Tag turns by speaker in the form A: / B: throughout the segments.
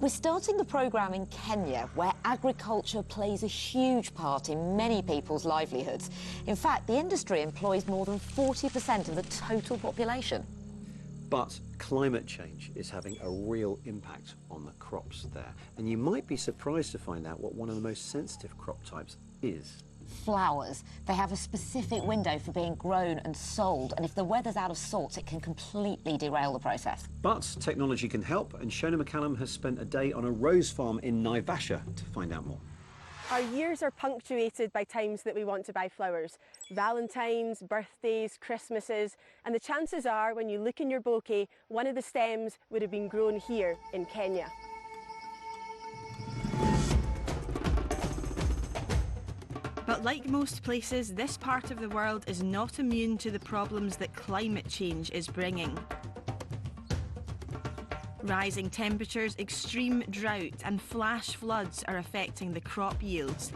A: We're starting the programme in Kenya, where agriculture plays a huge part in many people's livelihoods. In fact, the industry employs more than 40% of the total population.
B: But climate change is having a real impact on the crops there. And you might be surprised to find out what one of the most sensitive crop types is.
A: Flowers. They have a specific window for being grown and sold, and if the weather's out of sorts, it can completely derail the process.
B: But technology can help, and Shona McCallum has spent a day on a rose farm in Naivasha to find out more.
C: Our years are punctuated by times that we want to buy flowers. Valentine's, birthdays, Christmases, and the chances are when you look in your bouquet, one of the stems would have been grown here in Kenya.
D: But like most places, this part of the world is not immune to the problems that climate change is bringing. Rising temperatures, extreme drought and flash floods are affecting the crop yields.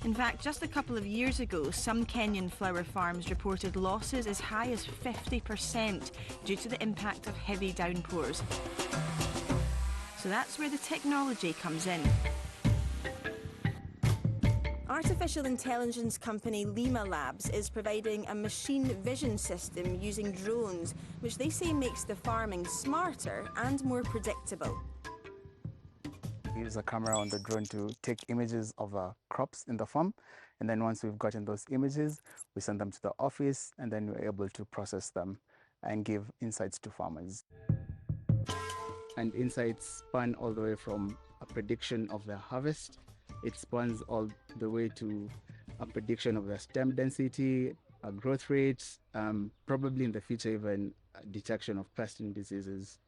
D: In fact, just a couple of years ago, some Kenyan flower farms reported losses as high as 50% due to the impact of heavy downpours. So that's where the technology comes in. Artificial intelligence company Lima Labs is providing a machine vision system using drones, which they say makes the farming smarter and more predictable.
E: We use a camera on the drone to take images of crops in the farm, and then once we've gotten those images, we send them to the office, and then we're able to process them and give insights to farmers. And insights span all the way from a prediction of the harvest. It spans all the way to a prediction of the stem density, growth rates, probably in the future even detection of pests and diseases.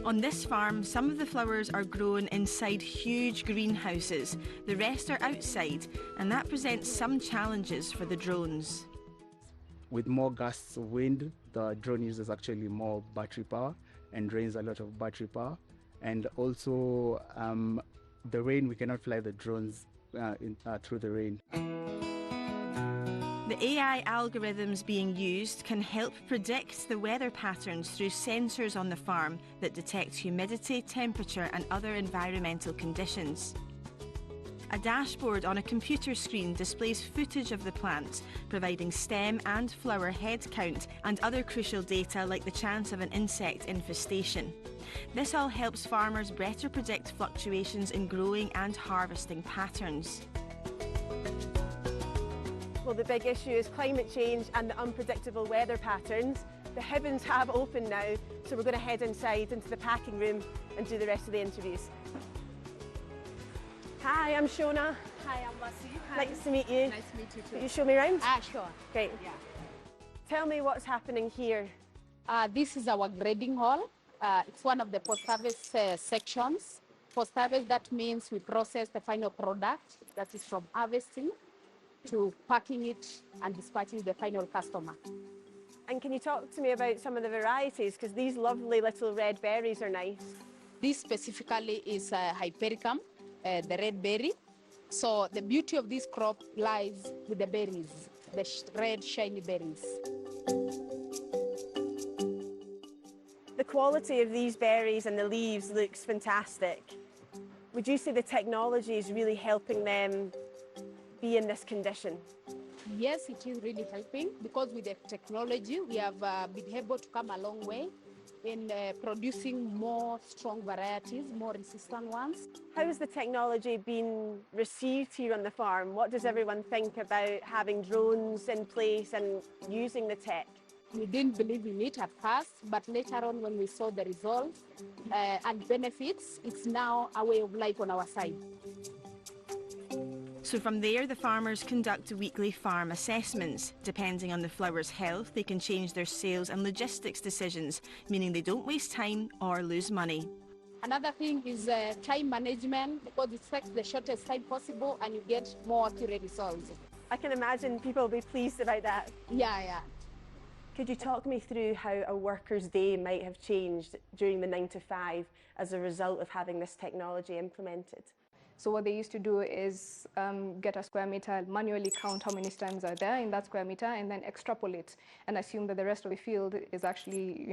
D: On this farm, some of the flowers are grown inside huge greenhouses. The rest are outside, and that presents some challenges for the drones.
E: With more gusts of wind, the drone uses actually more battery power and drains a lot of battery power. And also, the rain, we cannot fly the drones through the rain.
D: The AI algorithms being used can help predict the weather patterns through sensors on the farm that detect humidity, temperature, and other environmental conditions. A dashboard on a computer screen displays footage of the plant, providing stem and flower head count and other crucial data like the chance of an insect infestation. This all helps farmers better predict fluctuations in growing and harvesting patterns.
C: Well, the big issue is climate change and the unpredictable weather patterns. The heavens have opened now, so we're going to head inside into the packing room and do the rest of the interviews. Hi, I'm Shona.
F: Hi, I'm Wasi. Hi.
C: Nice to meet you.
F: Nice to meet you too.
C: Will you show me around?
F: Sure.
C: Great.
F: Yeah.
C: Tell me what's happening here.
F: This is our grading hall. It's one of the post-harvest sections. Post-harvest, that means we process the final product, that is from harvesting to packing it and dispatching the final customer.
C: And can you talk to me about some of the varieties? Because these lovely little red berries are nice.
F: This specifically is Hypericum, the red berry. So the beauty of this crop lies with the berries, the red shiny berries.
C: The quality of these berries and the leaves looks fantastic. Would you say the technology is really helping them be in this condition?
F: Yes, it is really helping, because with the technology we have been able to come a long way in producing more strong varieties, more resistant ones.
C: How has the technology been received here on the farm? What does everyone think about having drones in place and using the tech?
F: We didn't believe in it at first, but later on when we saw the results and benefits, it's now a way of life on our side.
D: So from there, the farmers conduct weekly farm assessments. Depending on the flower's health, they can change their sales and logistics decisions, meaning they don't waste time or lose money.
F: Another thing is time management, because it takes the shortest time possible and you get more accurate results.
C: I can imagine people will be pleased about that.
F: Yeah.
C: Could you talk me through how a worker's day might have changed during the 9 to 5 as a result of having this technology implemented?
G: So what they used to do is get a square meter, manually count how many stems are there in that square meter, and then extrapolate and assume that the rest of the field is actually,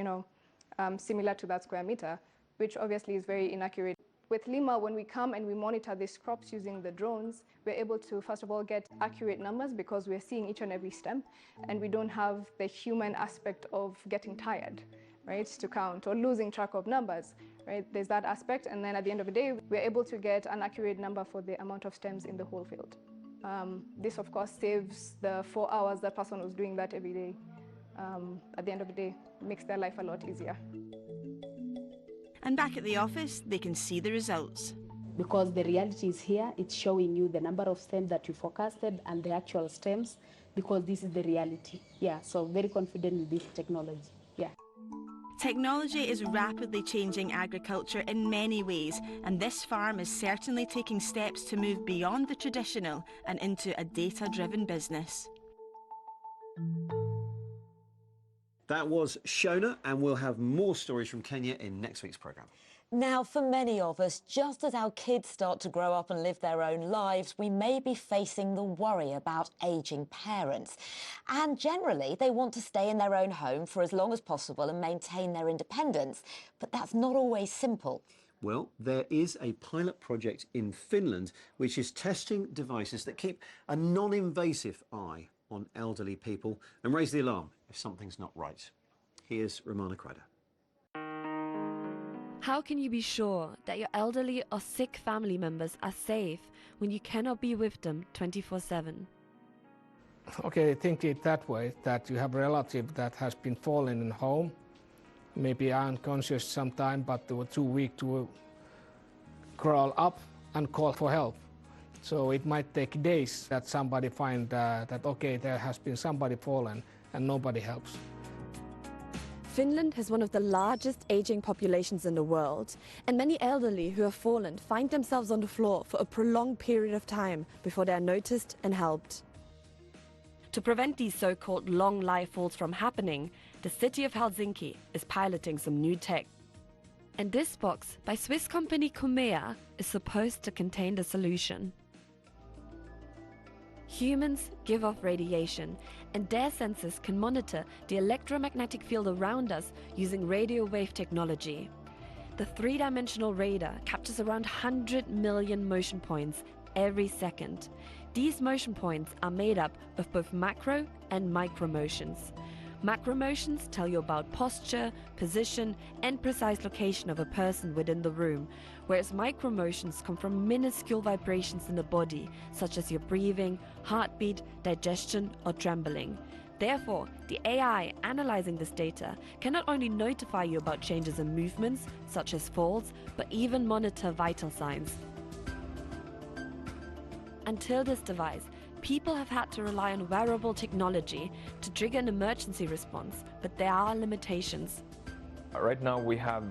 G: similar to that square meter, which obviously is very inaccurate. With Lima, when we come and we monitor these crops using the drones, we're able to, first of all, get accurate numbers because we're seeing each and every stem, and we don't have the human aspect of getting tired, right, to count or losing track of numbers, right? There's that aspect, and then at the end of the day, we're able to get an accurate number for the amount of stems in the whole field. This, of course, saves the 4 hours that person was doing that every day. At the end of the day, makes their life a lot easier.
D: And back at the office, they can see the results.
F: Because the reality is here, it's showing you the number of stems that you forecasted and the actual stems, because this is the reality. Yeah, so very confident with this technology. Yeah.
D: Technology is rapidly changing agriculture in many ways, and this farm is certainly taking steps to move beyond the traditional and into a data-driven business.
B: That was Shona, and we'll have more stories from Kenya in next week's programme.
A: Now, for many of us, just as our kids start to grow up and live their own lives, we may be facing the worry about ageing parents. And generally, they want to stay in their own home for as long as possible and maintain their independence. But that's not always simple.
B: Well, there is a pilot project in Finland which is testing devices that keep a non-invasive eye on elderly people and raise the alarm if something's not right. Here's Romana Kreider.
H: How can you be sure that your elderly or sick family members are safe when you cannot be with them 24/7?
I: Okay, think it that way, that you have a relative that has been fallen in home, maybe unconscious sometime, but they were too weak to crawl up and call for help. So it might take days that somebody find that, okay, there has been somebody fallen and nobody helps.
H: Finland has one of the largest aging populations in the world, and many elderly who have fallen find themselves on the floor for a prolonged period of time before they are noticed and helped. To prevent these so-called long life falls from happening, the city of Helsinki is piloting some new tech. And this box by Swiss company Kumea is supposed to contain the solution. Humans give off radiation, and their sensors can monitor the electromagnetic field around us using radio wave technology. The three-dimensional radar captures around 100 million motion points every second. These motion points are made up of both macro and micro motions. Macro motions tell you about posture, position, and precise location of a person within the room, whereas micro motions come from minuscule vibrations in the body, such as your breathing, heartbeat, digestion, or trembling. Therefore, the AI analyzing this data can not only notify you about changes in movements, such as falls, but even monitor vital signs. Until this device, people have had to rely on wearable technology to trigger an emergency response, but there are limitations.
J: Right now we have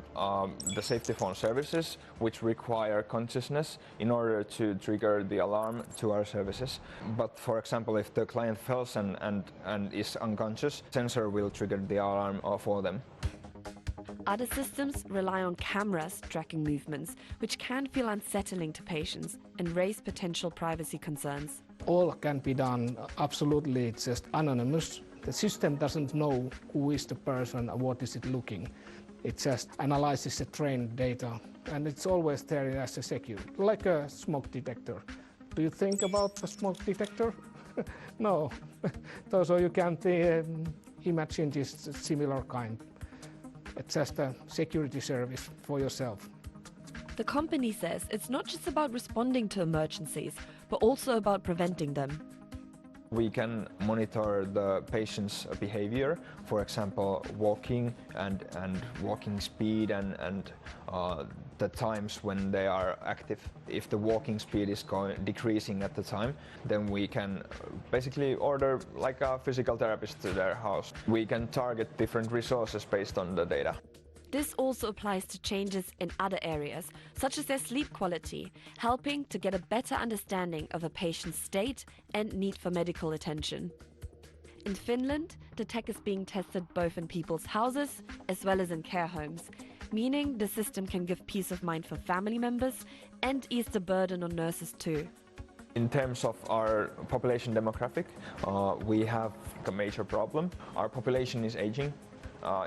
J: the safety phone services which require consciousness in order to trigger the alarm to our services. But for example, if the client falls and is unconscious, sensor will trigger the alarm for them.
H: Other systems rely on cameras tracking movements, which can feel unsettling to patients and raise potential privacy concerns.
I: All can be done absolutely, it's just anonymous. The system doesn't know who is the person and what is it looking. It just analyzes the trained data, and it's always there as a secure, like a smoke detector. Do you think about the smoke detector? No. So you can't imagine this similar kind. It's just a security service for yourself.
H: The company says it's not just about responding to emergencies, but also about preventing them.
J: We can monitor the patient's behavior, for example, walking and walking speed and the times when they are active. If the walking speed is decreasing at the time, then we can basically order like a physical therapist to their house. We can target different resources based on the data.
H: This also applies to changes in other areas, such as their sleep quality, helping to get a better understanding of a patient's state and need for medical attention. In Finland, the tech is being tested both in people's houses as well as in care homes, meaning the system can give peace of mind for family members and ease the burden on nurses too.
J: In terms of our population demographic, we have a major problem. Our population is aging,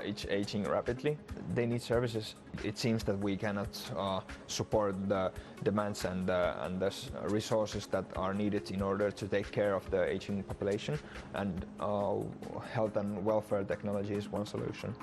J: is aging rapidly. They need services. It seems that we cannot support the demands and the resources that are needed in order to take care of the aging population, and health and welfare technology is one solution.